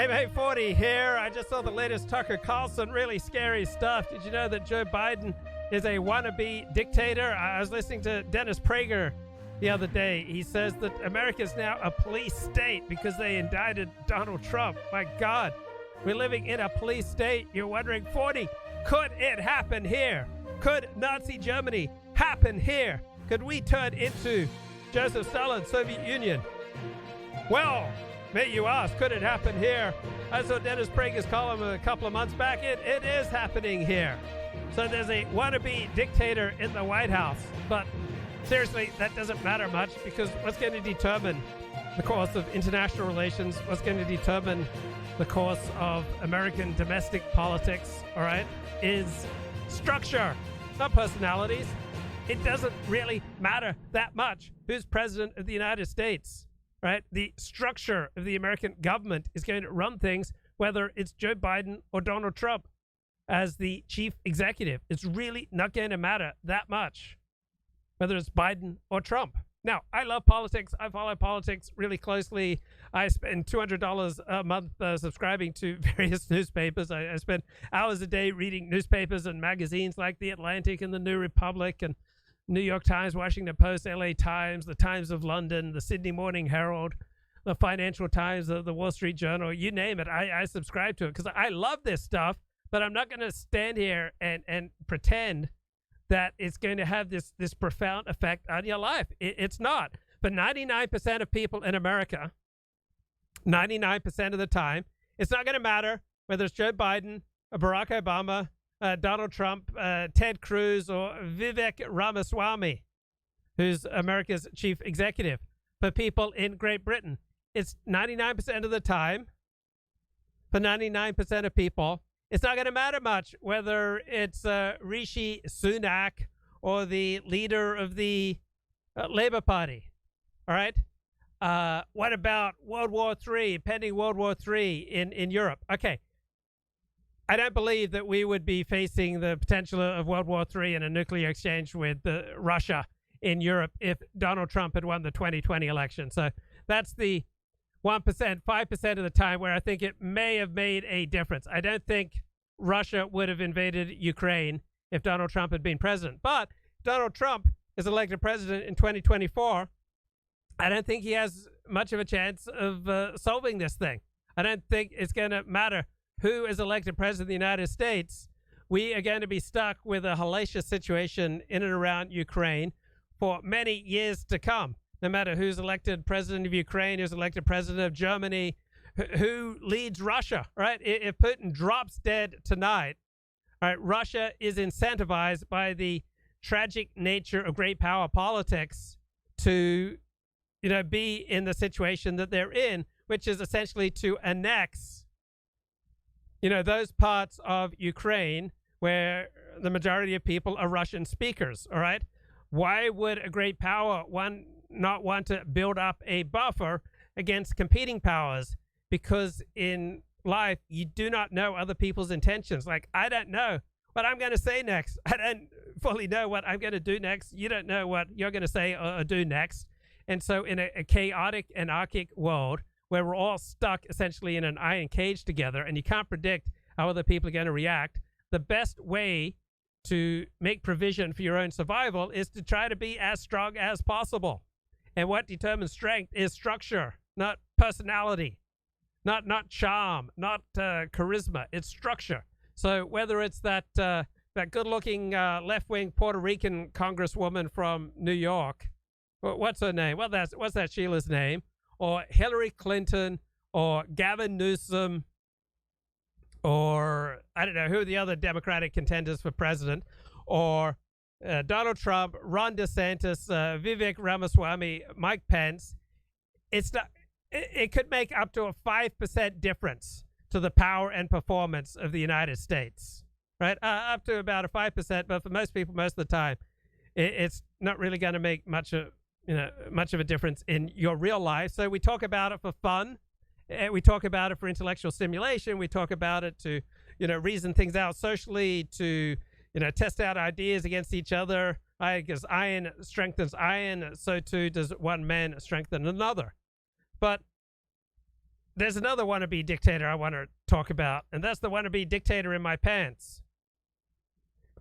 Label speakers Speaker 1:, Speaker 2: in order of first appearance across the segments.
Speaker 1: MA40 here. I just saw the latest Tucker Carlson. Really scary stuff. Did you know that Joe Biden is a wannabe dictator? I was listening to Dennis Prager the other day. He says that America is now a police state because they indicted Donald Trump. My God, we're living in a police state. You're wondering, 40, could it happen here? Could Nazi Germany happen here? Could we turn into Joseph Stalin's Soviet Union? Well, may you ask, could it happen here? I saw Dennis Prager's column a couple of months back. It is happening here. So there's a wannabe dictator in the White House. But seriously, that doesn't matter much, because what's going to determine the course of international relations, what's going to determine the course of American domestic politics, all right, is structure, not personalities. It doesn't really matter that much who's president of the United States. Right? The structure of the American government is going to run things, whether it's Joe Biden or Donald Trump as the chief executive. It's really not going to matter that much, whether it's Biden or Trump. Now, I love politics. I follow politics really closely. I spend $200 a month subscribing to various newspapers. I spend hours a day reading newspapers and magazines like The Atlantic and The New Republic and New York Times, Washington Post, LA Times, the Times of London, the Sydney Morning Herald, the Financial Times, the Wall Street Journal, you name it. I subscribe to it because I love this stuff, but I'm not going to stand here and pretend that it's going to have this profound effect on your life. It's not. But 99% of people in America, 99% of the time, it's not going to matter whether it's Joe Biden or Barack Obama, Donald Trump, Ted Cruz, or Vivek Ramaswamy, who's America's chief executive. For people in Great Britain, it's 99% of the time. For 99% of people, it's not going to matter much whether it's Rishi Sunak or the leader of the Labour Party. All right? What about World War III, pending World War III in Europe? Okay. I don't believe that we would be facing the potential of World War III and a nuclear exchange with Russia in Europe if Donald Trump had won the 2020 election. So that's the 1%, 5% of the time where I think it may have made a difference. I don't think Russia would have invaded Ukraine if Donald Trump had been president. But Donald Trump is elected president in 2024. I don't think he has much of a chance of solving this thing. I don't think it's going to matter who is elected president of the United States. We are going to be stuck with a hellacious situation in and around Ukraine for many years to come. No matter who's elected president of Ukraine, who's elected president of Germany, who leads Russia, right? If Putin drops dead tonight, all right, Russia is incentivized by the tragic nature of great power politics to, be in the situation that they're in, which is essentially to annex those parts of Ukraine where the majority of people are Russian speakers, all right? Why would a great power not want to build up a buffer against competing powers? Because in life, you do not know other people's intentions. Like, I don't know what I'm going to say next. I don't fully know what I'm going to do next. You don't know what you're going to say or do next. And so in a chaotic, anarchic world, where we're all stuck essentially in an iron cage together and you can't predict how other people are going to react, the best way to make provision for your own survival is to try to be as strong as possible. And what determines strength is structure, not personality, not charm, not charisma. It's structure. So whether it's that good-looking left-wing Puerto Rican congresswoman from New York, what's her name? Well, what's that Sheila's name? Or Hillary Clinton, or Gavin Newsom, or I don't know who are the other Democratic contenders for president, or Donald Trump, Ron DeSantis, Vivek Ramaswamy, Mike Pence. It could make up to a 5% difference to the power and performance of the United States, right? Up to about a 5%, but for most people, most of the time, it's not really going to make much of a difference in your real life. So we talk about it for fun. We talk about it for intellectual stimulation. We talk about it to, reason things out socially, to, test out ideas against each other. Because iron strengthens iron, so too does one man strengthen another. But there's another wannabe dictator I want to talk about, and that's the wannabe dictator in my pants.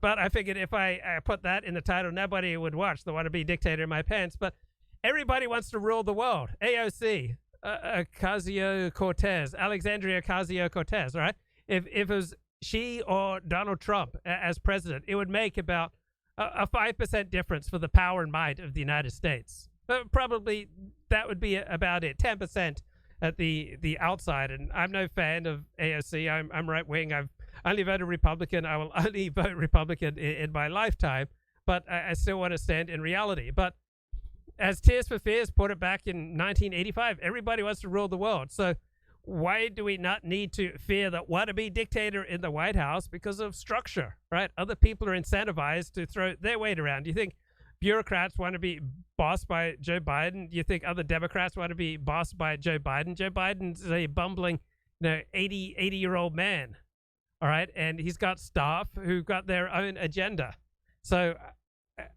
Speaker 1: But I figured if I put that in the title, nobody would watch the wannabe dictator in my pants. But everybody wants to rule the world. AOC, Ocasio-Cortez, Alexandria Ocasio-Cortez, right? If it was she or Donald Trump as president, it would make about a 5% difference for the power and might of the United States. Probably that would be about it, 10% at the outside. And I'm no fan of AOC. I'm right wing. I've only voted Republican. I will only vote Republican in my lifetime, but I still want to stand in reality. But as Tears for Fears put it back in 1985, everybody wants to rule the world. So why do we not need to fear the wannabe dictator in the White House? Because of structure, right? Other people are incentivized to throw their weight around. Do you think bureaucrats want to be bossed by Joe Biden? Do you think other Democrats want to be bossed by Joe Biden? Joe Biden's a bumbling, 80-year-old man, all right? And he's got staff who've got their own agenda. So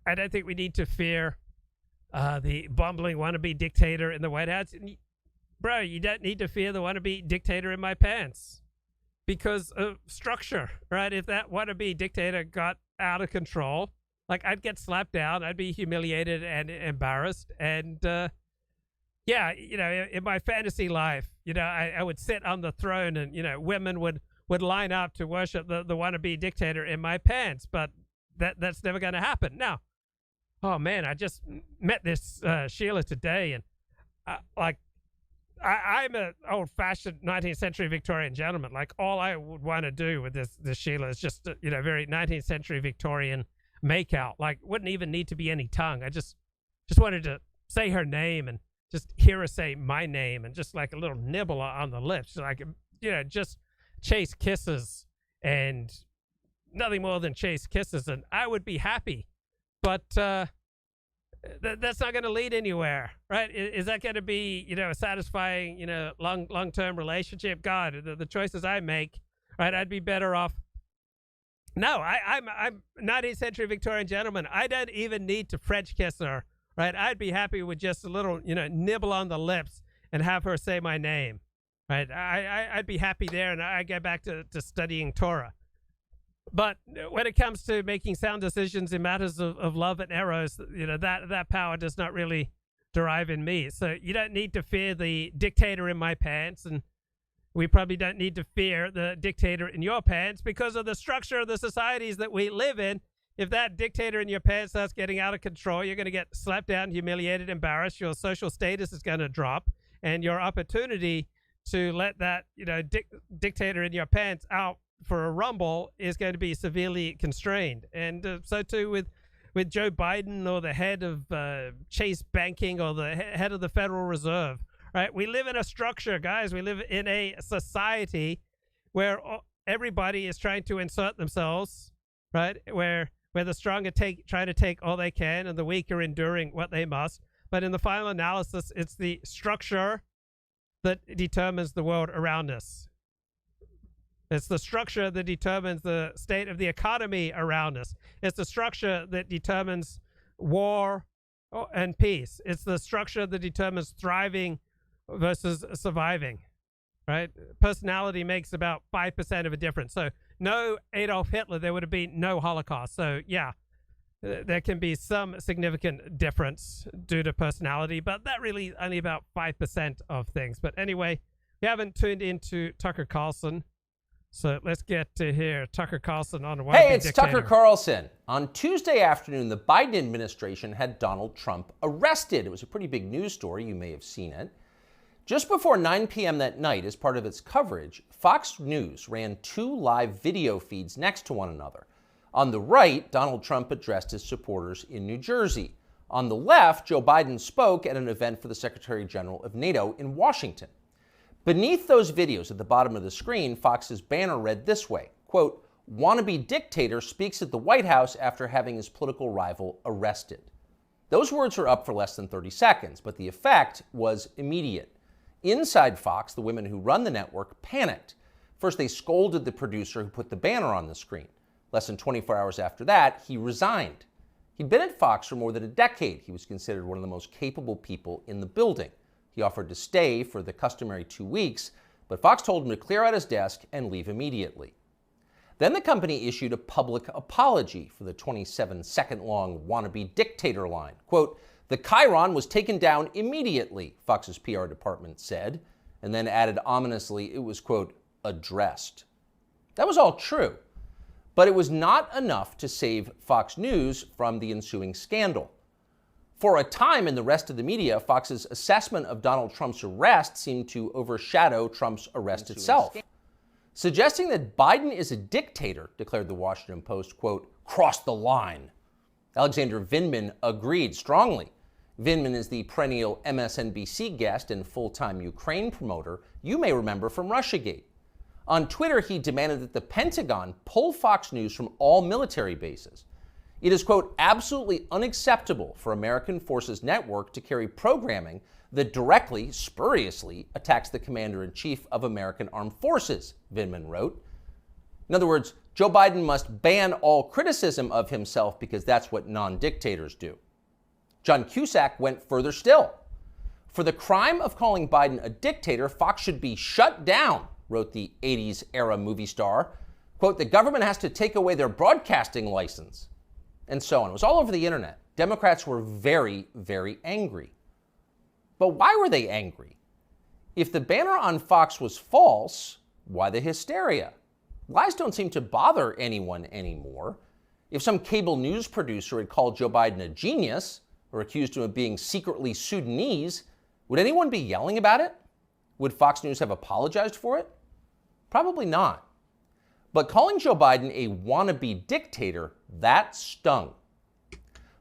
Speaker 1: I don't think we need to fear the bumbling wannabe dictator in the White House. Bro, you don't need to fear the wannabe dictator in my pants because of structure, right? If that wannabe dictator got out of control, like I'd get slapped down, I'd be humiliated and embarrassed. And yeah, in my fantasy life, I would sit on the throne and, women would line up to worship the wannabe dictator in my pants. But that's never going to happen. Now, oh man, I just met this Sheila today, and I'm an old-fashioned 19th century Victorian gentleman. Like all I would want to do with this Sheila is just very 19th century Victorian make-out. Like wouldn't even need to be any tongue. I just wanted to say her name and just hear her say my name and just like a little nibble on the lips, like just chase kisses and nothing more than chase kisses, and I would be happy. But that's not going to lead anywhere, right? Is that going to be, a satisfying, long-term relationship? God, the choices I make, right? I'd be better off. No, I'm 19th century Victorian gentleman. I don't even need to French kiss her, right? I'd be happy with just a little, nibble on the lips and have her say my name, right? I'd be happy there, and I get back to studying Torah. But when it comes to making sound decisions in matters of love and eros, that power does not really derive in me. So you don't need to fear the dictator in my pants, and we probably don't need to fear the dictator in your pants because of the structure of the societies that we live in. If that dictator in your pants starts getting out of control, you're going to get slapped down, humiliated, embarrassed. Your social status is going to drop, and your opportunity to let that dictator in your pants out for a rumble is going to be severely constrained. And so too with Joe Biden or the head of Chase Banking or the head of the Federal Reserve, right? We live in a structure, guys. We live in a society where everybody is trying to insert themselves, right? Where the strong try to take all they can and the weak are enduring what they must. But in the final analysis, it's the structure that determines the world around us. It's the structure that determines the state of the economy around us. It's the structure that determines war and peace. It's the structure that determines thriving versus surviving, right? Personality makes about 5% of a difference. So no Adolf Hitler, there would have been no Holocaust. So yeah, there can be some significant difference due to personality, but that really only about 5% of things. But anyway, we haven't tuned into Tucker Carlson. So let's get to hear Tucker Carlson on one.
Speaker 2: Hey, it's dictator. Tucker Carlson. On Tuesday afternoon, the Biden administration had Donald Trump arrested. It was a pretty big news story. You may have seen it. Just before 9 p.m. that night, as part of its coverage, Fox News ran 2 live video feeds next to one another. On the right, Donald Trump addressed his supporters in New Jersey. On the left, Joe Biden spoke at an event for the Secretary General of NATO in Washington. Beneath those videos at the bottom of the screen, Fox's banner read this way, quote, "Wannabe dictator speaks at the White House after having his political rival arrested." Those words were up for less than 30 seconds, but the effect was immediate. Inside Fox, the women who run the network panicked. First, they scolded the producer who put the banner on the screen. Less than 24 hours after that, he resigned. He'd been at Fox for more than a decade. He was considered one of the most capable people in the building. He offered to stay for the customary 2 weeks, but Fox told him to clear out his desk and leave immediately. Then the company issued a public apology for the 27-second-long wannabe dictator line. Quote, "The chyron was taken down immediately," Fox's PR department said, and then added ominously it was, quote, "addressed." That was all true, but it was not enough to save Fox News from the ensuing scandal. For a time in the rest of the media, Fox's assessment of Donald Trump's arrest seemed to overshadow Trump's arrest itself. Suggesting that Biden is a dictator, declared the Washington Post, quote, "crossed the line." Alexander Vindman agreed strongly. Vindman is the perennial MSNBC guest and full-time Ukraine promoter you may remember from Russiagate. On Twitter, he demanded that the Pentagon pull Fox News from all military bases. It is, quote, "absolutely unacceptable for American Forces Network to carry programming that directly, spuriously, attacks the Commander-in-Chief of American Armed Forces," Vindman wrote. In other words, Joe Biden must ban all criticism of himself because that's what non-dictators do. John Cusack went further still. "For the crime of calling Biden a dictator, Fox should be shut down," wrote the 80s-era movie star. Quote, "The government has to take away their broadcasting license," and so on. It was all over the internet. Democrats were very, very angry. But why were they angry? If the banner on Fox was false, why the hysteria? Lies don't seem to bother anyone anymore. If some cable news producer had called Joe Biden a genius or accused him of being secretly Sudanese, would anyone be yelling about it? Would Fox News have apologized for it? Probably not. But calling Joe Biden a wannabe dictator, that stung.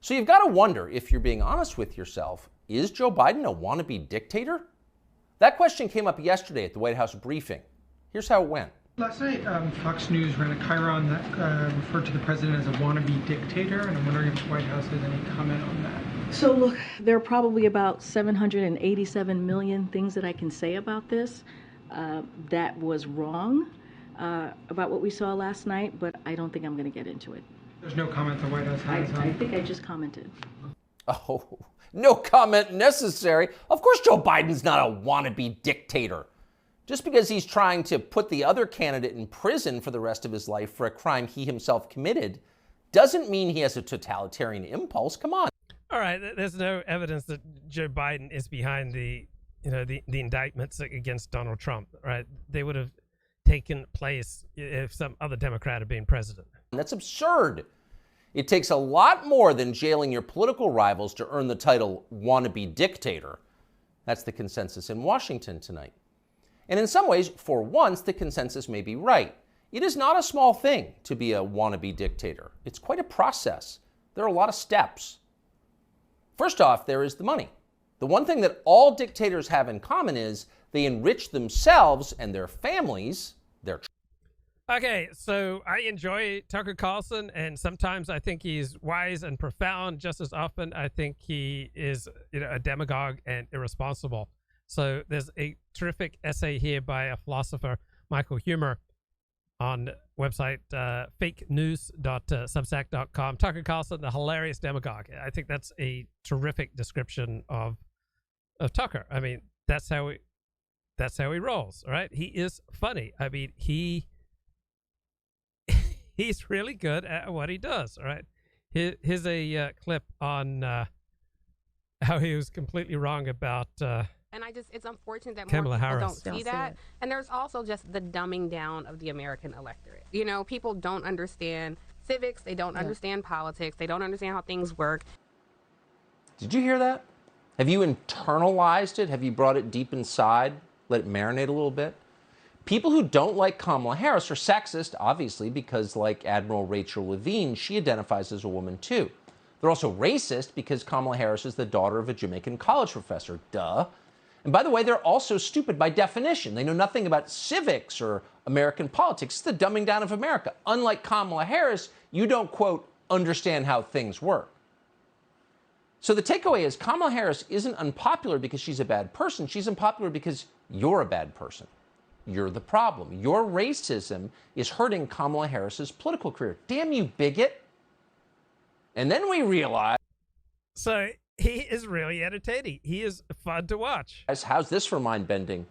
Speaker 2: So you've got to wonder, if you're being honest with yourself, is Joe Biden a wannabe dictator? That question came up yesterday at the White House briefing. Here's how it went.
Speaker 3: Last night, Fox News ran a chyron that referred to the president as a wannabe dictator, and I'm wondering if the White House has any comment on that.
Speaker 4: So look, there are probably about 787 million things that I can say about this that was wrong about what we saw last night, but I don't think I'm going to get into it.
Speaker 3: There's no comment the White House has on.
Speaker 4: I think I just commented.
Speaker 2: Oh, no comment necessary. Of course Joe Biden's not a wannabe dictator. Just because he's trying to put the other candidate in prison for the rest of his life for a crime he himself committed doesn't mean he has a totalitarian impulse. Come on.
Speaker 1: All right, there's no evidence that Joe Biden is behind the indictments against Donald Trump, right? They would have taken place if some other Democrat had been president.
Speaker 2: That's absurd. It takes a lot more than jailing your political rivals to earn the title wannabe dictator. That's the consensus in Washington tonight. And in some ways, for once, the consensus may be right. It is not a small thing to be a wannabe dictator. It's quite a process. There are a lot of steps. First off, there is the money. The one thing that all dictators have in common is they enrich themselves and their families.
Speaker 1: Okay, so I enjoy Tucker Carlson, and sometimes I think he's wise and profound. Just as often, I think he is a demagogue and irresponsible. So there's a terrific essay here by a philosopher, Michael Huemer, on website fakenews.substack.com. Tucker Carlson, the hilarious demagogue. I think that's a terrific description of Tucker. I mean, that's how he rolls, right? He is funny. I mean, he's really good at what he does, right? Here's a clip on how he was completely wrong about
Speaker 5: and it's unfortunate that
Speaker 1: Kamala
Speaker 5: more people
Speaker 1: Harris.
Speaker 5: don't see that. And there's also just the dumbing down of the American electorate. You know, people don't understand civics. They don't understand politics. They don't understand how things work.
Speaker 2: Did you hear that? Have you internalized it? Have you brought it deep inside? Let it marinate a little bit? People who don't like Kamala Harris are sexist, obviously, because like Admiral Rachel Levine, she identifies as a woman too. They're also racist because Kamala Harris is the daughter of a Jamaican college professor. Duh. And by the way, they're also stupid by definition. They know nothing about civics or American politics. It's the dumbing down of America. Unlike Kamala Harris, you don't, quote, understand how things work. So the takeaway is Kamala Harris isn't unpopular because she's a bad person. She's unpopular because you're a bad person. You're the problem. Your racism is hurting Kamala Harris's political career. Damn you, bigot. And then we realize.
Speaker 1: So he is really entertaining. He is fun to watch.
Speaker 2: How's this for mind bending?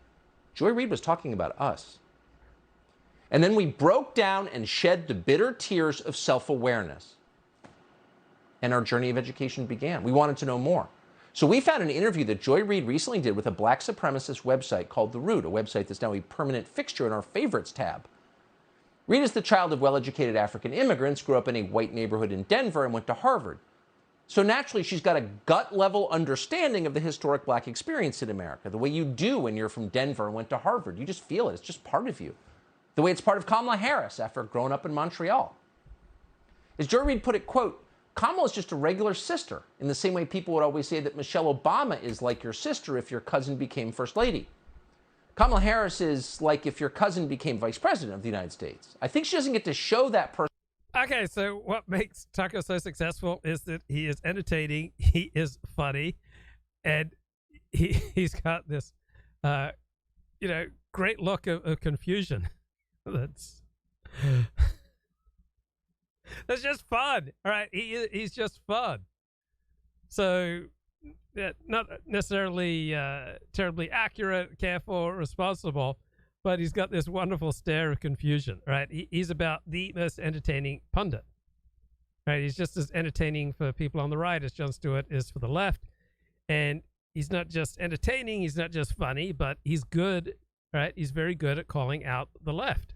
Speaker 2: Joy Reid was talking about us. And then we broke down and shed the bitter tears of self-awareness. And our journey of education began. We wanted to know more. So we found an interview that Joy Reid recently did with a black supremacist website called The Root, a website that's now a permanent fixture in our favorites tab. Reid is the child of well-educated African immigrants, grew up in a white neighborhood in Denver, and went to Harvard. So naturally, she's got a gut-level understanding of the historic black experience in America, the way you do when you're from Denver and went to Harvard. You just feel it. It's just part of you. The way it's part of Kamala Harris after growing up in Montreal. As Joy Reid put it, quote, Kamala is just a regular sister, in the same way people would always say that Michelle Obama is like your sister if your cousin became First Lady. Kamala Harris is like if your cousin became Vice President of the United States. I think she doesn't get to show that person.
Speaker 1: Okay, so what makes Tucker so successful is that he is entertaining, he is funny, and he's got this, great look of confusion. That's just fun. All right, he's just fun. So, not necessarily terribly accurate, careful, responsible, but he's got this wonderful stare of confusion. Right, he's about the most entertaining pundit. Right, he's just as entertaining for people on the right as Jon Stewart is for the left, and he's not just entertaining, he's not just funny, but he's good. Right, he's very good at calling out the left.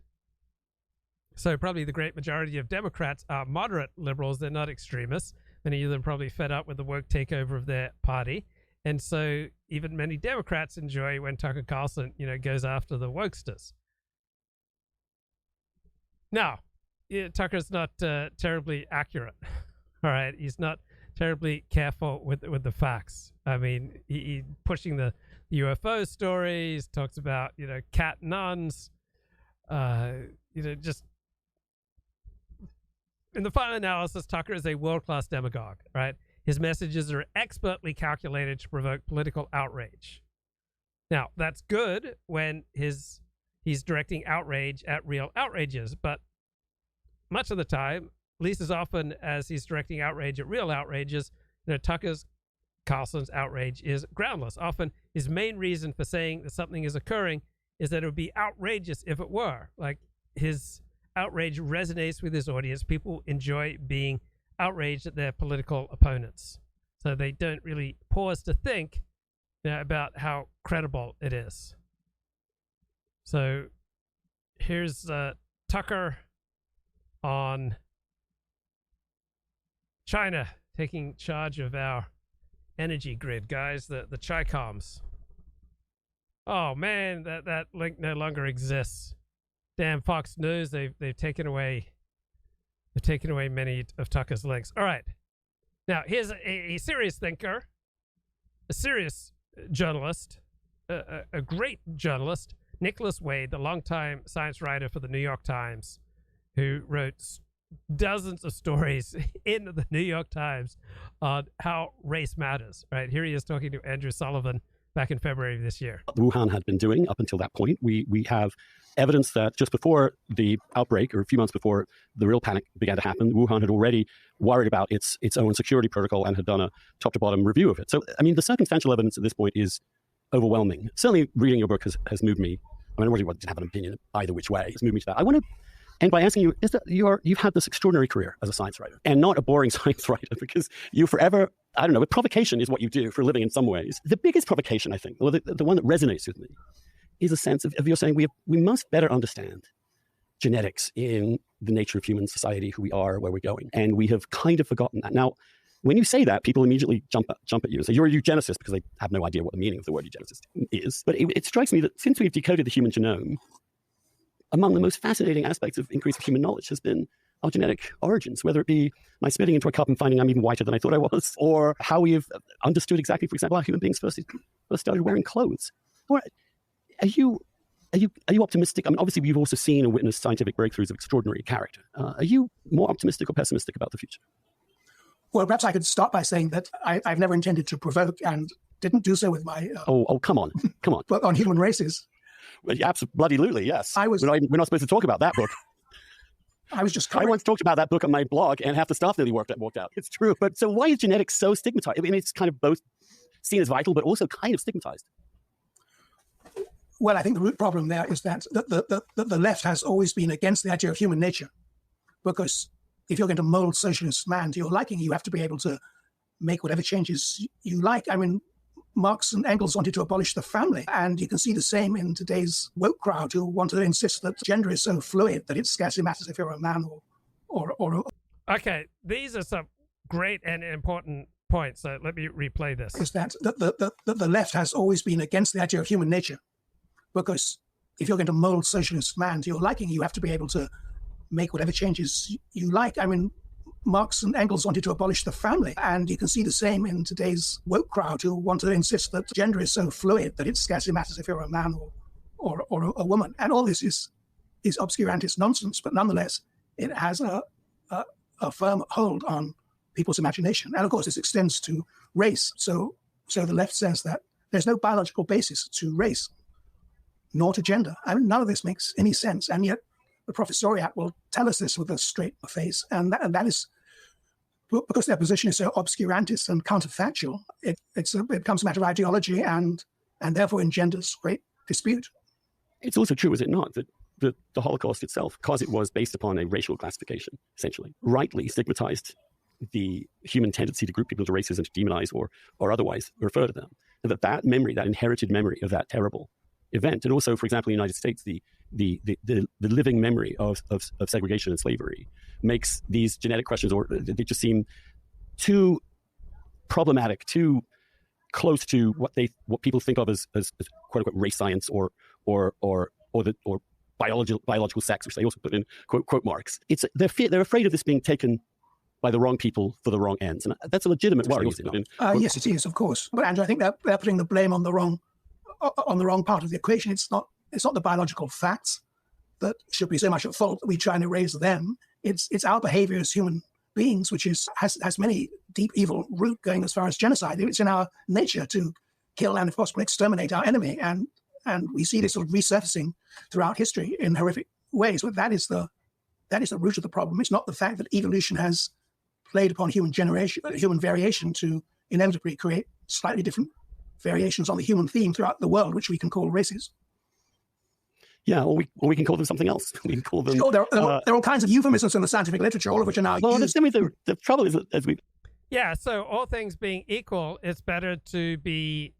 Speaker 1: So probably the great majority of Democrats are moderate liberals. They're not extremists. Many of them probably fed up with the woke takeover of their party. And so even many Democrats enjoy when Tucker Carlson, goes after the wokesters. Now, Tucker's not terribly accurate. All right. He's not terribly careful with the facts. I mean, he pushing the UFO stories, talks about, cat nuns, just in the final analysis, Tucker is a world-class demagogue, right? His messages are expertly calculated to provoke political outrage. Now, that's good when he's directing outrage at real outrages, but much of the time, at least as often as he's directing outrage at real outrages, Carlson's outrage is groundless. Often, his main reason for saying that something is occurring is that it would be outrageous if it were. Like, his outrage resonates with his audience. People enjoy being outraged at their political opponents. So they don't really pause to think about how credible it is. So here's Tucker on China taking charge of our energy grid, guys, the Chi-Coms. Oh man, that link no longer exists. Damn Fox News, they've taken away many of Tucker's links. All right. Now, here's a serious thinker, a serious journalist, a great journalist, Nicholas Wade, the longtime science writer for the New York Times, who wrote dozens of stories in the New York Times on how race matters. Right here he is talking to Andrew Sullivan back in February of this year.
Speaker 6: Wuhan had been doing up until that point. We have evidence that just before the outbreak, or a few months before the real panic began to happen, Wuhan had already worried about its own security protocol and had done a top-to-bottom review of it. So, I mean, the circumstantial evidence at this point is overwhelming. Certainly, reading your book has moved me. I mean, I really didn't have an opinion either which way. It's moved me to that. I want to end by asking you, is that you've had this extraordinary career as a science writer, and not a boring science writer, because you forever, I don't know, provocation is what you do for a living in some ways. The biggest provocation, I think, or the one that resonates with me, is a sense of you're saying we must better understand genetics in the nature of human society, who we are, where we're going. And we have kind of forgotten that. Now, when you say that, people immediately jump at you and say, you're a eugenicist, because they have no idea what the meaning of the word eugenicist is. But it strikes me that since we've decoded the human genome, among the most fascinating aspects of increase of human knowledge has been our genetic origins, whether it be my spitting into a cup and finding I'm even whiter than I thought I was, or how we've understood exactly, for example, how human beings first started wearing clothes. Are you optimistic? I mean, obviously, you've also seen and witnessed scientific breakthroughs of extraordinary character. Are you more optimistic or pessimistic about the future?
Speaker 7: Well, perhaps I could start by saying that I've never intended to provoke and didn't do so with my...
Speaker 6: come on.
Speaker 7: Book on human races.
Speaker 6: Well, absolutely, yes.
Speaker 7: We're
Speaker 6: not supposed to talk about that book.
Speaker 7: I was just
Speaker 6: I once talked about that book on my blog, and half the staff nearly walked out. It's true. But so why is genetics so stigmatized? I mean, it's kind of both seen as vital, but also kind of stigmatized.
Speaker 7: Well, I think the root problem there is that the left has always been against the idea of human nature, because if you're going to mold socialist man to your liking, you have to be able to make whatever changes you like. I mean, Marx and Engels wanted to abolish the family, and you can see the same in today's woke crowd who want to insist that gender is so fluid that it scarcely matters if you're a man or
Speaker 1: Okay, these are some great and important points. So let me replay this.
Speaker 7: Is that the left has always been against the idea of human nature, because if you're going to mold socialist man to your liking, you have to be able to make whatever changes you like. I mean, Marx and Engels wanted to abolish the family, and you can see the same in today's woke crowd who want to insist that gender is so fluid that it scarcely matters if you're a man or a woman. And all this is obscurantist nonsense, but nonetheless, it has a firm hold on people's imagination. And of course, this extends to race. So the left says that there's no biological basis to race, nor to gender. I mean, none of this makes any sense, and yet the professoriate will tell us this with a straight face, and that is because their position is so obscurantist and counterfactual. It becomes a matter of ideology, and therefore engenders great dispute.
Speaker 6: It's also true, is it not, that the Holocaust itself, because it was based upon a racial classification, essentially, rightly stigmatized the human tendency to group people into races and to demonize or otherwise refer to them, and that memory, that inherited memory of that terrible event, and also, for example, in the United States, the living memory of segregation and slavery makes these genetic questions, or they just seem too problematic, too close to what people think of as quote unquote race science or biological sex, which they also put in quote marks. They're afraid of this being taken by the wrong people for the wrong ends, and that's a legitimate worry.
Speaker 7: Yes, it is, of course. But Andrew, I think they're putting the blame on the wrong part of the equation. It's not the biological facts that should be so much at fault that we try and erase them. It's our behavior as human beings, which has many deep evil root going as far as genocide. It's in our nature to kill and, if possible, exterminate our enemy, and we see this sort of resurfacing throughout history in horrific ways. But that is the root of the problem. It's not the fact that evolution has played upon human variation to inevitably create slightly different variations on the human theme throughout the world, which we can call races.
Speaker 6: Yeah, or we can call them something else. We can call them.
Speaker 7: Sure, there are all kinds of euphemisms in the scientific literature, all of which are now used.
Speaker 6: The trouble is that as we.
Speaker 1: Yeah, so all things being equal, it's better to be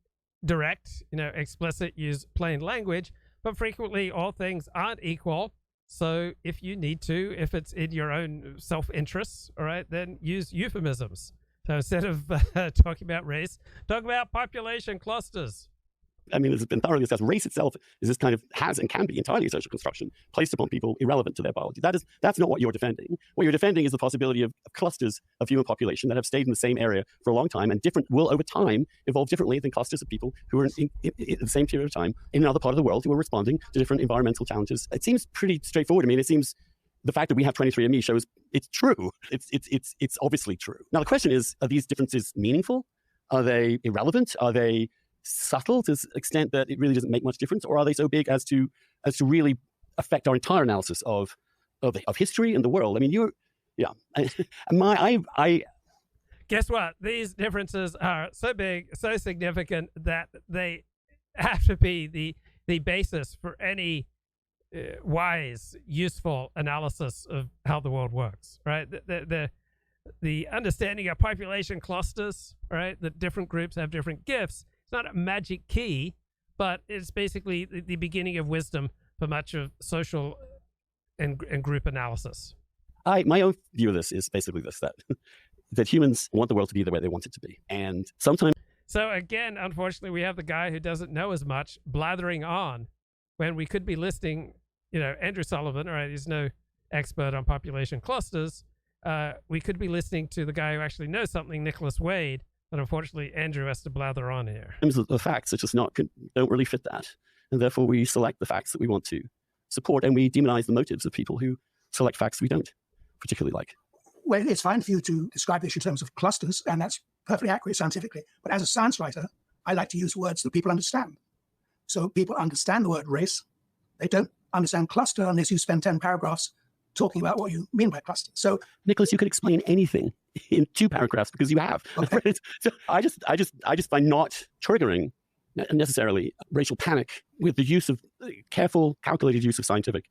Speaker 1: direct, explicit, use plain language. But frequently, all things aren't equal. So if you need to, if it's in your own self-interest, all right, then use euphemisms. So instead of talking about race, talk about population clusters.
Speaker 6: I mean, this has been thoroughly assessed. Race itself is this kind of has and can be entirely a social construction placed upon people irrelevant to their biology. That's not what you're defending. What you're defending is the possibility of clusters of human population that have stayed in the same area for a long time and will over time evolve differently than clusters of people who are in the same period of time in another part of the world who are responding to different environmental challenges. It seems pretty straightforward. I mean, it seems the fact that we have 23andMe shows it's true. It's obviously true. Now, the question is, are these differences meaningful? Are they irrelevant? Are they subtle to the extent that it really doesn't make much difference, or are they so big as to really affect our entire analysis of history and the world? I mean,
Speaker 1: guess what? These differences are so big, so significant that they have to be the basis for any wise, useful analysis of how the world works. Right? The understanding of population clusters. Right? That different groups have different gifts. Not a magic key, but it's basically the beginning of wisdom for much of social and group analysis.
Speaker 6: My own view of this is basically this, that humans want the world to be the way they want it to be. And sometimes...
Speaker 1: So again, unfortunately, we have the guy who doesn't know as much blathering on when we could be listening, Andrew Sullivan, all right, he's no expert on population clusters. We could be listening to the guy who actually knows something, Nicholas Wade. But unfortunately, Andrew has to blather on here.
Speaker 6: The facts are just don't really fit that. And therefore, we select the facts that we want to support, and we demonize the motives of people who select facts we don't particularly like.
Speaker 7: Well, it's fine for you to describe this in terms of clusters, and that's perfectly accurate scientifically. But as a science writer, I like to use words that people understand. So people understand the word race. They don't understand cluster unless you spend 10 paragraphs talking about what you mean by cluster. So,
Speaker 6: Nicholas, you could explain anything in 2 paragraphs because you have. Okay. So I just find not triggering necessarily racial panic with the use of careful, calculated use of scientific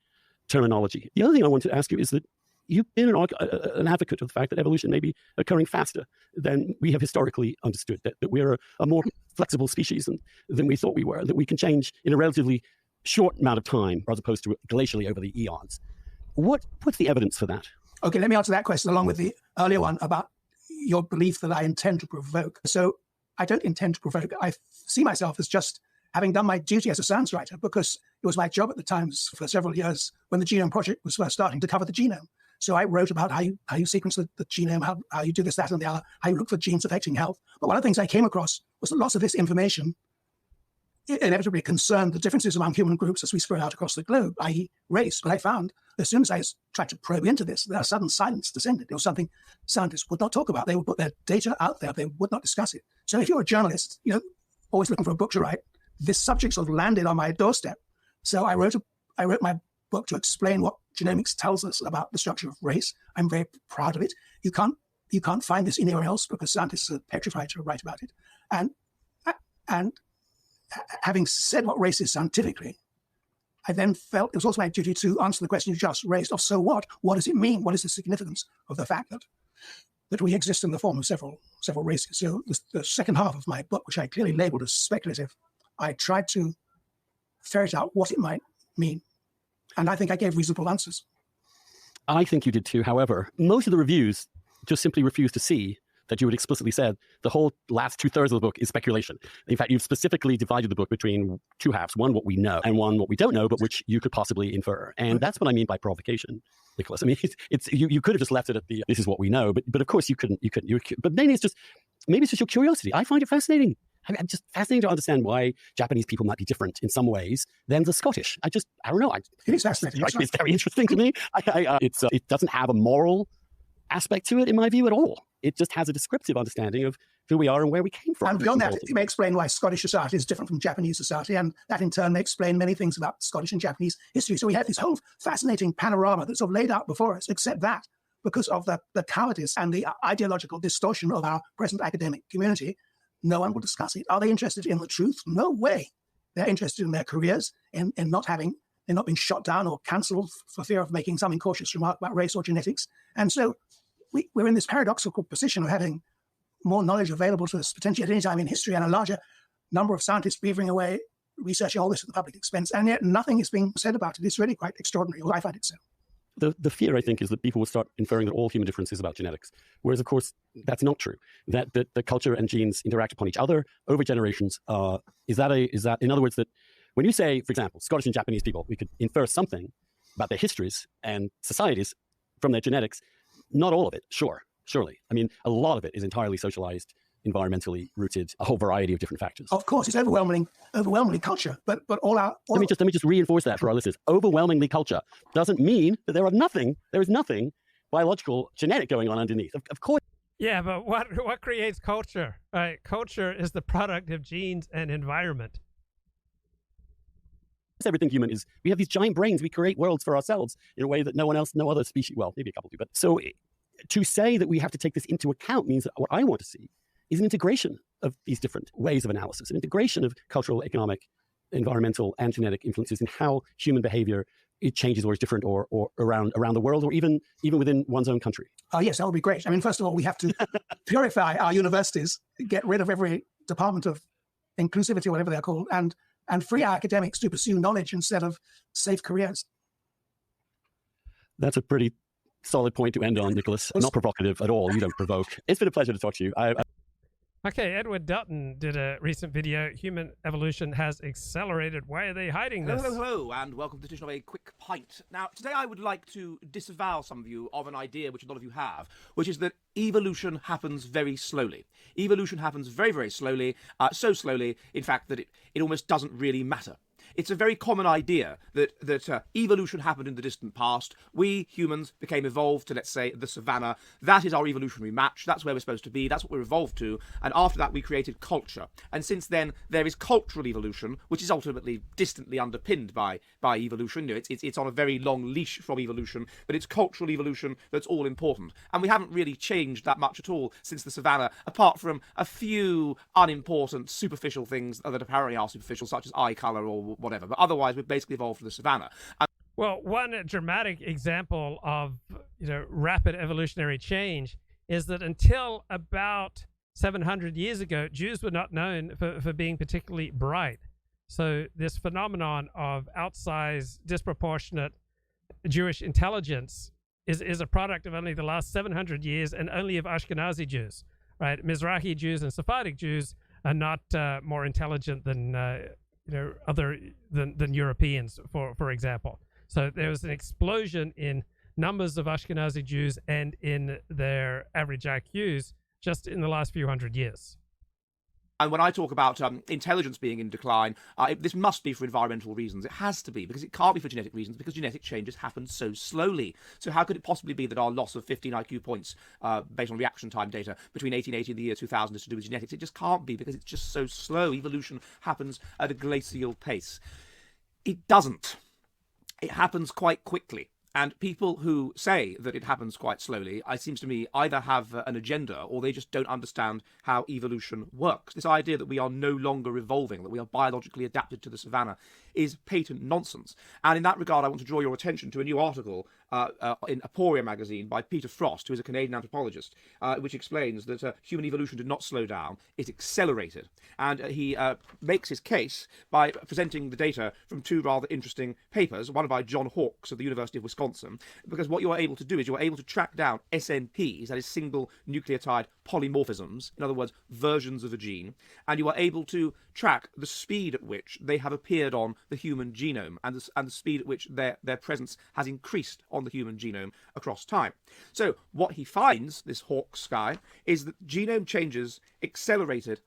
Speaker 6: terminology. The other thing I want to ask you is that you've been an advocate of the fact that evolution may be occurring faster than we have historically understood, that we're a more flexible species than we thought we were, that we can change in a relatively short amount of time as opposed to glacially over the eons. What's the evidence for that?
Speaker 7: Okay, let me answer that question along with the earlier one about your belief that I intend to provoke. So I don't intend to provoke. I see myself as just having done my duty as a science writer because it was my job at the Times for several years when the Genome Project was first starting to cover the genome. So I wrote about how you sequence the genome, how you do this, that, and the other, how you look for genes affecting health. But one of the things I came across was that lots of this information inevitably concerned the differences among human groups as we spread out across the globe, i.e. race. But I found as soon as I tried to probe into this, a sudden silence descended. It was something scientists would not talk about. They would put their data out there. They would not discuss it. So if you're a journalist, always looking for a book to write, this subject sort of landed on my doorstep. So I wrote my book to explain what genomics tells us about the structure of race. I'm very proud of it. You can't find this anywhere else because scientists are petrified to write about it. And having said what race is scientifically, I then felt it was also my duty to answer the question you just raised of so what? What does it mean? What is the significance of the fact that we exist in the form of several races? So the second half of my book, which I clearly labeled as speculative, I tried to ferret out what it might mean. And I think I gave reasonable answers.
Speaker 6: I think you did too. However, most of the reviews just simply refuse to see that you had explicitly said the whole last 2/3 of the book is speculation. In fact, you've specifically divided the book between 2 halves, one what we know and one what we don't know, but which you could possibly infer. And that's what I mean by provocation, Nicholas. I mean, you could have just left it at the this is what we know, but of course you couldn't. But maybe it's just your curiosity. I find it fascinating. I'm just fascinating to understand why Japanese people might be different in some ways than the Scottish. I don't know.
Speaker 7: It is fascinating.
Speaker 6: It's very interesting to me. It doesn't have a moral aspect to it, in my view, at all. It just has a descriptive understanding of who we are and where we came from.
Speaker 7: And beyond that, it may explain why Scottish society is different from Japanese society, and that in turn may explain many things about Scottish and Japanese history. So we have this whole fascinating panorama that's sort of laid out before us, except that because of the cowardice and the ideological distortion of our present academic community, no one will discuss it. Are they interested in the truth? No way. They're interested in their careers, in not being shot down or cancelled for fear of making some incautious remark about race or genetics. And so we're in this paradoxical position of having more knowledge available to us potentially at any time in history and a larger number of scientists beavering away, researching all this at the public expense, and yet nothing is being said about it. It's really quite extraordinary. Well, I find it so.
Speaker 6: The fear, I think, is that people will start inferring that all human difference is about genetics, whereas, of course, that's not true. That the culture and genes interact upon each other over generations. Is that in other words, that when you say, for example, Scottish and Japanese people, we could infer something about their histories and societies from their genetics? Not all of it, surely. I mean, a lot of it is entirely socialized, environmentally rooted, a whole variety of different factors.
Speaker 7: Of course, it's overwhelmingly culture, but
Speaker 6: let me just reinforce that for our listeners. Overwhelmingly culture doesn't mean that there is nothing biological, genetic going on underneath. Of course.
Speaker 1: Yeah, but what creates culture? Right? Culture is the product of genes and environment.
Speaker 6: Everything human is, we have these giant brains, we create worlds for ourselves in a way that no other species, well, maybe a couple do, but so to say that we have to take this into account means that what I want to see is an integration of these different ways of analysis, an integration of cultural, economic, environmental, and genetic influences in how human behavior it changes or is different or around the world or even within one's own country.
Speaker 7: Yes, that would be great. I mean, first of all, we have to purify our universities, get rid of every department of inclusivity, whatever they're called, and free our academics to pursue knowledge instead of safe careers.
Speaker 6: That's a pretty solid point to end on, Nicholas. Not provocative at all. You don't provoke. It's been a pleasure to talk to you.
Speaker 1: Okay, Edward Dutton did a recent video. Human evolution has accelerated. Why are they hiding this?
Speaker 8: Hello, and welcome to the edition of A Quick Pint. Now, today I would like to disavow some of you of an idea which a lot of you have, which is that evolution happens very slowly. Evolution happens very, very slowly, so slowly, in fact, that it almost doesn't really matter. it's a very common idea that evolution happened in the distant past. We humans became evolved to, let's say, the savannah. That is our evolutionary match. That's where we're supposed to be. That's what we're evolved to. And after that, we created culture. And since then, there is cultural evolution, which is ultimately distantly underpinned by evolution. You know, it's on a very long leash from evolution, but it's cultural evolution that's all important. And we haven't really changed that much at all since the savannah, apart from a few unimportant, superficial things that apparently are superficial, such as eye color or whatever. But otherwise, we've basically evolved from the savannah.
Speaker 1: Well, one dramatic example of rapid evolutionary change is that until about 700 years ago, Jews were not known for being particularly bright. So this phenomenon of outsized, disproportionate Jewish intelligence is a product of only the last 700 years and only of Ashkenazi Jews, right? Mizrahi Jews and Sephardic Jews are not more intelligent than than Europeans, for example. So there was an explosion in numbers of Ashkenazi Jews and in their average IQs just in the last few hundred years.
Speaker 8: And when I talk about intelligence being in decline, this must be for environmental reasons. It has to be, because it can't be for genetic reasons, because genetic changes happen so slowly. So how could it possibly be that our loss of 15 IQ points based on reaction time data between 1880 and the year 2000 is to do with genetics? It just can't be, because it's just so slow. Evolution happens at a glacial pace. It doesn't. It happens quite quickly. And people who say that it happens quite slowly, it seems to me, either have an agenda or they just don't understand how evolution works. This idea that we are no longer evolving, that we are biologically adapted to the savannah, is patent nonsense. And in that regard, I want to draw your attention to a new article in Aporia magazine by Peter Frost, who is a Canadian anthropologist, which explains that human evolution did not slow down, it accelerated. And he makes his case by presenting the data from two rather interesting papers, one by John Hawkes of the University of Wisconsin, because what you are able to do is you are able to track down SNPs, that is single nucleotide polymorphisms, in other words, versions of a gene, and you are able to track the speed at which they have appeared on the human genome and the speed at which their presence has increased on the human genome across time. So what he finds, this Hawkes guy, is that genome changes accelerated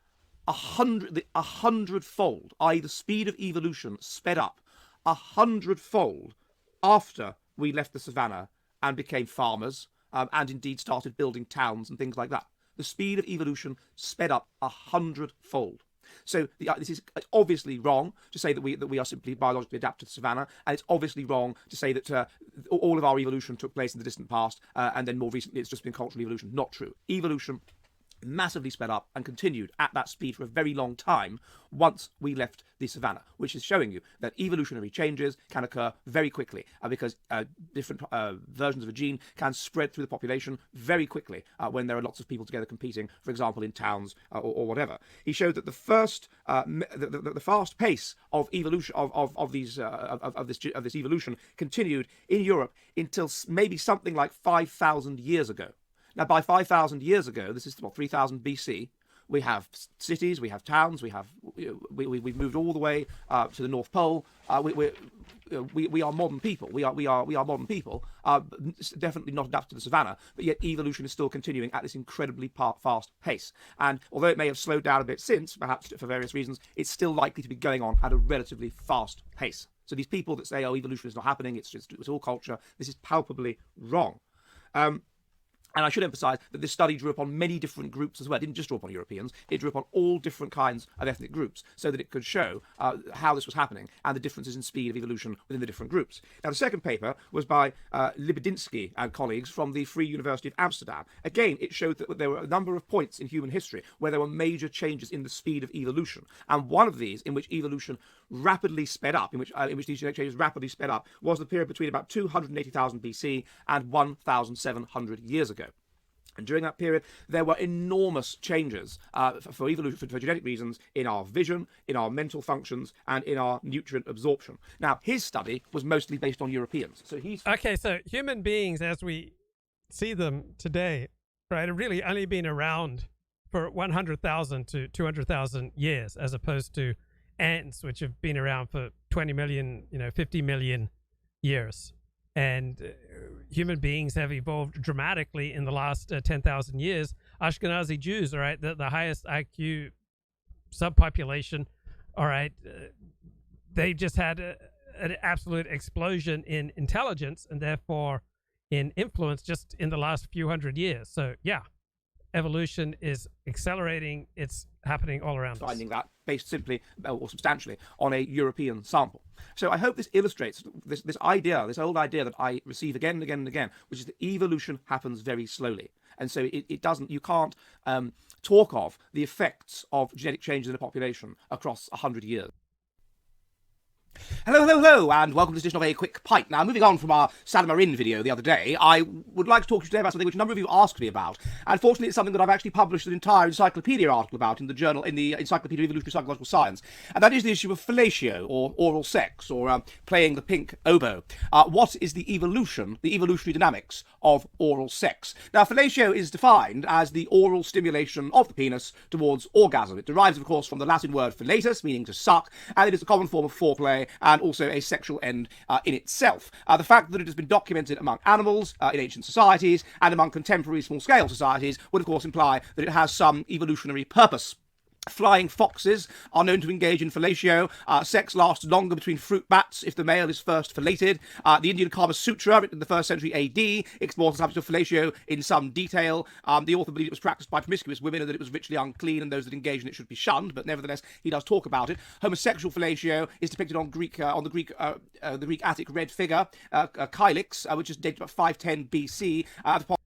Speaker 8: 100-fold, i.e. the speed of evolution sped up 100-fold after we left the savannah and became farmers and indeed started building towns and things like that. The speed of evolution sped up 100-fold. So this is obviously wrong to say that we are simply biologically adapted to the savannah, and it's obviously wrong to say that all of our evolution took place in the distant past, and then more recently it's just been cultural evolution. Not true. Evolution massively sped up and continued at that speed for a very long time once we left the savannah, which is showing you that evolutionary changes can occur very quickly because different versions of a gene can spread through the population very quickly when there are lots of people together competing, for example, in towns or whatever. He showed that the fast pace of evolution of this evolution continued in Europe until maybe something like 5,000 years ago. Now, by 5,000 years ago, this is 3000 BC, we have cities, we have towns, we've moved all the way to the North Pole. We are modern people. We are modern people. Definitely not adapted to the savannah, but yet evolution is still continuing at this incredibly fast pace. And although it may have slowed down a bit since, perhaps for various reasons, it's still likely to be going on at a relatively fast pace. So these people that say, "Oh, evolution is not happening; it's all culture," this is palpably wrong. And I should emphasize that this study drew upon many different groups as well. It didn't just draw upon Europeans. It drew upon all different kinds of ethnic groups so that it could show how this was happening and the differences in speed of evolution within the different groups. Now, the second paper was by Libidinsky and colleagues from the Free University of Amsterdam. Again, it showed that there were a number of points in human history where there were major changes in the speed of evolution. And one of these, in which evolution rapidly sped up, in which these changes rapidly sped up, was the period between about 280,000 BC and 1,700 years ago. And during that period, there were enormous changes for evolution, for genetic reasons, in our vision, in our mental functions, and in our nutrient absorption. Now, his study was mostly based on Europeans. So
Speaker 1: human beings, as we see them today, right, have really only been around for 100,000 to 200,000 years, as opposed to ants, which have been around for 20 million, 50 million years. And human beings have evolved dramatically in the last 10,000 years. Ashkenazi Jews, all right, the highest IQ subpopulation, all right, they just had an absolute explosion in intelligence and therefore in influence just in the last few hundred years. So yeah, evolution is accelerating. It's happening all around us.
Speaker 8: Finding that based simply or substantially on a European sample. So I hope this illustrates this idea, this old idea that I receive again and again and again, which is that evolution happens very slowly. And so it doesn't, you can't talk of the effects of genetic changes in a population across 100 years. Hello, hello, hello, and welcome to this edition of A Quick Pint. Now, moving on from our San Marin video the other day, I would like to talk to you today about something which a number of you asked me about. And fortunately, it's something that I've actually published an entire encyclopedia article about in the Encyclopedia of Evolutionary Psychological Science. And that is the issue of fellatio, or oral sex, or playing the pink oboe. What is the evolutionary dynamics of oral sex? Now, fellatio is defined as the oral stimulation of the penis towards orgasm. It derives, of course, from the Latin word fellatus, meaning to suck, and it is a common form of foreplay and also a sexual end in itself. The fact that it has been documented among animals in ancient societies and among contemporary small-scale societies would, of course, imply that it has some evolutionary purpose. Flying foxes are known to engage in fellatio. Sex lasts longer between fruit bats if the male is first fellated. The Indian Kama Sutra, written in the 1st century AD, explores the subject of fellatio in some detail. The author believed it was practiced by promiscuous women and that it was ritually unclean and those that engaged in it should be shunned, but nevertheless he does talk about it. Homosexual fellatio is depicted on the Greek Attic red figure, Kylix, which is dated about 510 BC.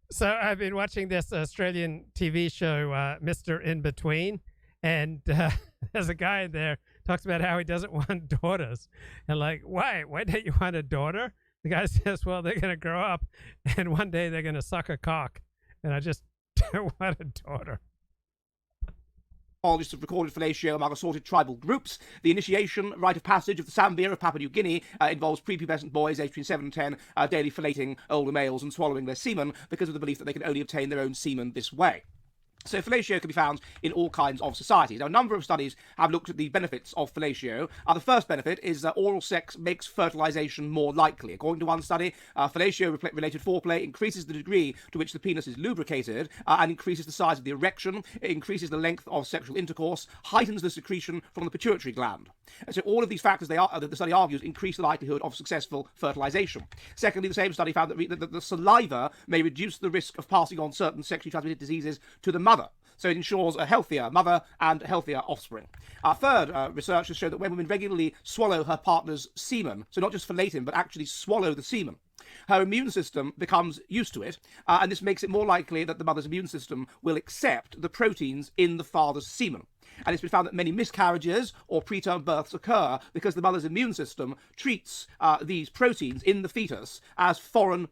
Speaker 1: So I've been watching this Australian TV show, Mr. In Between. And there's a guy in there talks about how he doesn't want daughters. And like, why? Why don't you want a daughter? The guy says, well, they're going to grow up and one day they're going to suck a cock. And I just don't want a daughter.
Speaker 8: Just have recorded fellatio among assorted tribal groups. The initiation rite of passage of the Sambir of Papua New Guinea involves prepubescent boys aged between 7 and 10 daily fellating older males and swallowing their semen because of the belief that they can only obtain their own semen this way. So fellatio can be found in all kinds of societies. Now, a number of studies have looked at the benefits of fellatio. The first benefit is that oral sex makes fertilization more likely. According to one study, fellatio-related foreplay increases the degree to which the penis is lubricated and increases the size of the erection. It increases the length of sexual intercourse, heightens the secretion from the pituitary gland. And so all of these factors, the study argues, increase the likelihood of successful fertilization. Secondly, the same study found that the saliva may reduce the risk of passing on certain sexually transmitted diseases to the mother. So it ensures a healthier mother and healthier offspring. Third, research has shown that when women regularly swallow her partner's semen, so not just fellate him, but actually swallow the semen, her immune system becomes used to it, and this makes it more likely that the mother's immune system will accept the proteins in the father's semen. And it's been found that many miscarriages or preterm births occur because the mother's immune system treats these proteins in the fetus as foreign,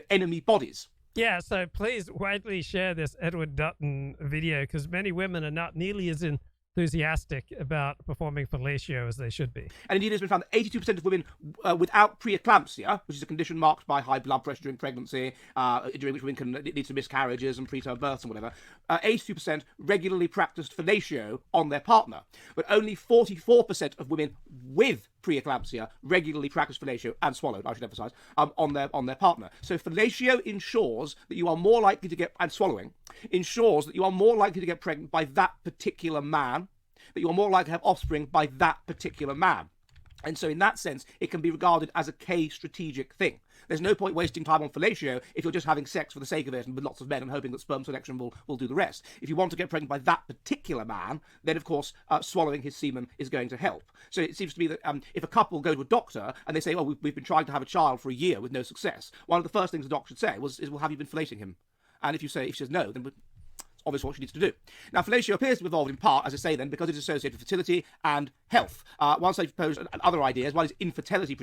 Speaker 8: enemy bodies.
Speaker 1: Yeah, so please widely share this Edward Dutton video because many women are not nearly as enthusiastic about performing fellatio as they should be.
Speaker 8: And indeed, it's been found that 82% of women without preeclampsia, which is a condition marked by high blood pressure during pregnancy, during which women can lead to miscarriages and preterm births and whatever, 82% regularly practiced fellatio on their partner. But only 44% of women with preeclampsia regularly practice fellatio and swallowed, I should emphasize, on their partner. So fellatio ensures that you are more likely to get, and swallowing, ensures that you are more likely to get pregnant by that particular man, that you are more likely to have offspring by that particular man. And so in that sense, it can be regarded as a key strategic thing. There's no point wasting time on fellatio if you're just having sex for the sake of it and with lots of men and hoping that sperm selection will do the rest. If you want to get pregnant by that particular man, then of course swallowing his semen is going to help. So it seems to me that if a couple go to a doctor and they say, oh, we've been trying to have a child for a year with no success, one of the first things the doctor should say is, well, have you been fellating him? And if she says no, then obviously what she needs to do. Now, fellatio appears to be evolved in part, as I say then, because it is associated with fertility and health. One study proposed other ideas. One is infidelity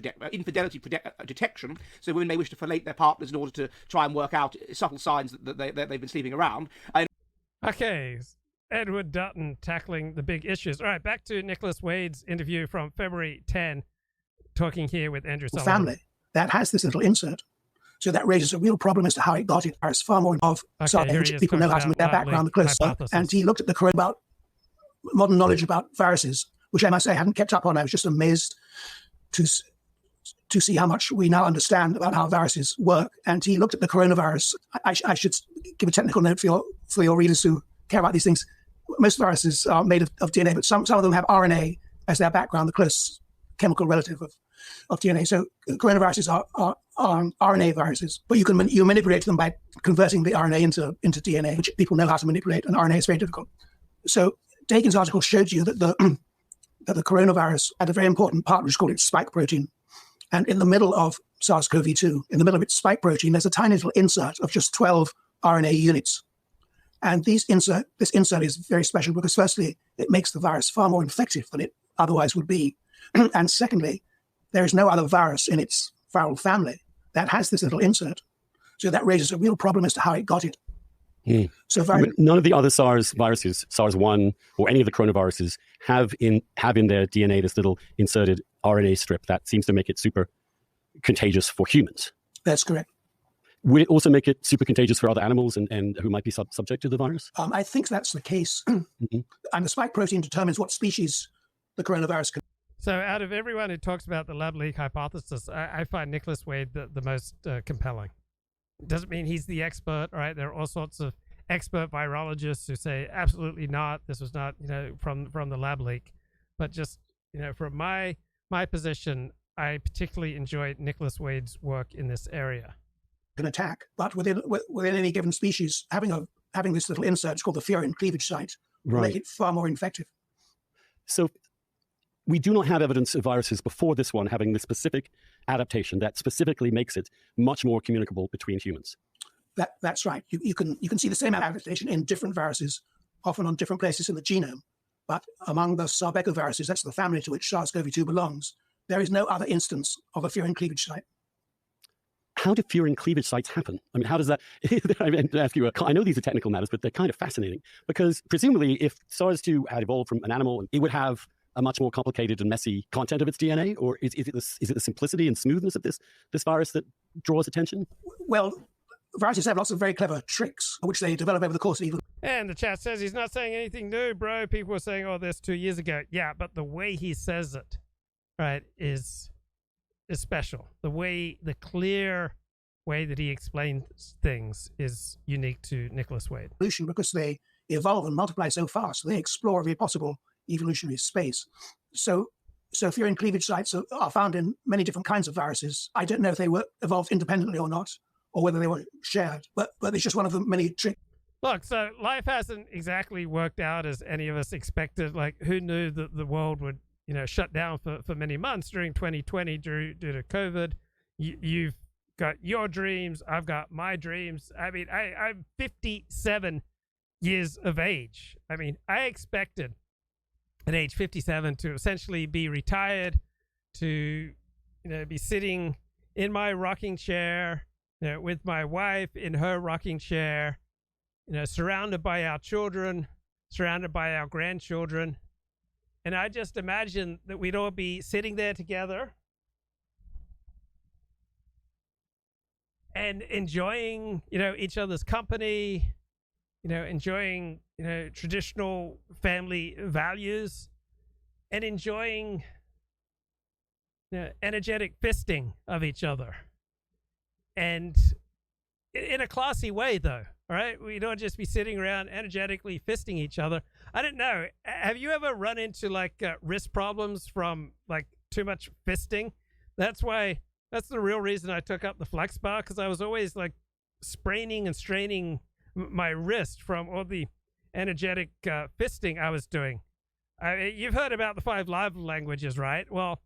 Speaker 8: detection. So women may wish to fellate their partners in order to try and work out subtle signs that they've been sleeping around.
Speaker 1: Okay, Edward Dutton tackling the big issues. All right, back to Nicholas Wade's interview from February 10, talking here with Andrew Sullivan.
Speaker 7: Family that has this little insert. So that raises a real problem as to how it got it. There's far more involved. People know how to make their background close. And he looked at the corona about modern knowledge about viruses, which I must say I hadn't kept up on. I was just amazed to see how much we now understand about how viruses work. And he looked at the coronavirus. I should give a technical note for your readers who care about these things. Most viruses are made of DNA, but some of them have RNA as their background, the close chemical relative of DNA. So coronaviruses are RNA viruses, but you manipulate them by converting the RNA into DNA, which people know how to manipulate, and RNA is very difficult. So Dakin's article showed you that the coronavirus had a very important part, which is called its spike protein. And in the middle of SARS-CoV-2, in the middle of its spike protein, there's a tiny little insert of just 12 RNA units. And this insert is very special because, firstly, it makes the virus far more infective than it otherwise would be. And secondly, there is no other virus in its viral family that has this little insert. So that raises a real problem as to how it got it. So
Speaker 6: none of the other SARS viruses, SARS-1 or any of the coronaviruses, have in their DNA this little inserted RNA strip that seems to make it super contagious for humans.
Speaker 7: That's correct.
Speaker 6: Would it also make it super contagious for other animals and who might be subject to the virus?
Speaker 7: I think that's the case. And the spike protein determines what species the coronavirus can.
Speaker 1: So out of everyone who talks about the lab leak hypothesis, I find Nicholas Wade the most compelling. Doesn't mean he's the expert, right? There are all sorts of expert virologists who say absolutely not. This was not, from the lab leak. But just, from my position, I particularly enjoyed Nicholas Wade's work in this area.
Speaker 7: Can attack, but within any given species, having this little insert, it's called the furin cleavage site, will make it far more infective.
Speaker 6: So we do not have evidence of viruses before this one having this specific adaptation that specifically makes it much more communicable between humans.
Speaker 7: That's right. You can see the same adaptation in different viruses, often on different places in the genome. But among the sarbecoviruses, that's the family to which SARS-CoV-2 belongs, there is no other instance of a furin cleavage site.
Speaker 6: How do furin cleavage sites happen? I mean, how does that... I know these are technical matters, but they're kind of fascinating because presumably if SARS-2 had evolved from an animal, it would have a much more complicated and messy content of its DNA, or is it the simplicity and smoothness of this virus that draws attention?
Speaker 7: Well, viruses have lots of very clever tricks, which they develop over the course of evolution.
Speaker 1: And the chat says he's not saying anything new, bro. People were saying, oh, this 2 years ago. Yeah, but the way he says it, right, is special. The clear way that he explains things is unique to Nicholas Wade.
Speaker 7: Because they evolve and multiply so fast, they explore every possible evolutionary space. So furin cleavage sites are found in many different kinds of viruses. I don't know if they were evolved independently or not, or whether they were shared, but it's just one of the many tricks.
Speaker 1: Look, so life hasn't exactly worked out as any of us expected. Like, who knew that the world would, shut down for many months during 2020 due to COVID? You've got your dreams. I've got my dreams. I mean, I'm 57 years of age. I mean, I expected at age 57 to essentially be retired, to, be sitting in my rocking chair, with my wife in her rocking chair, surrounded by our children, surrounded by our grandchildren. And I just imagine that we'd all be sitting there together and enjoying, each other's company, enjoying, traditional family values, and enjoying, energetic fisting of each other. And in a classy way, though, all right? We don't just be sitting around energetically fisting each other. I don't know. Have you ever run into, wrist problems from, too much fisting? That's the real reason I took up the flex bar, because I was always, spraining and straining my wrist from all the energetic fisting I was doing. You've heard about the 5 love languages, right? Well,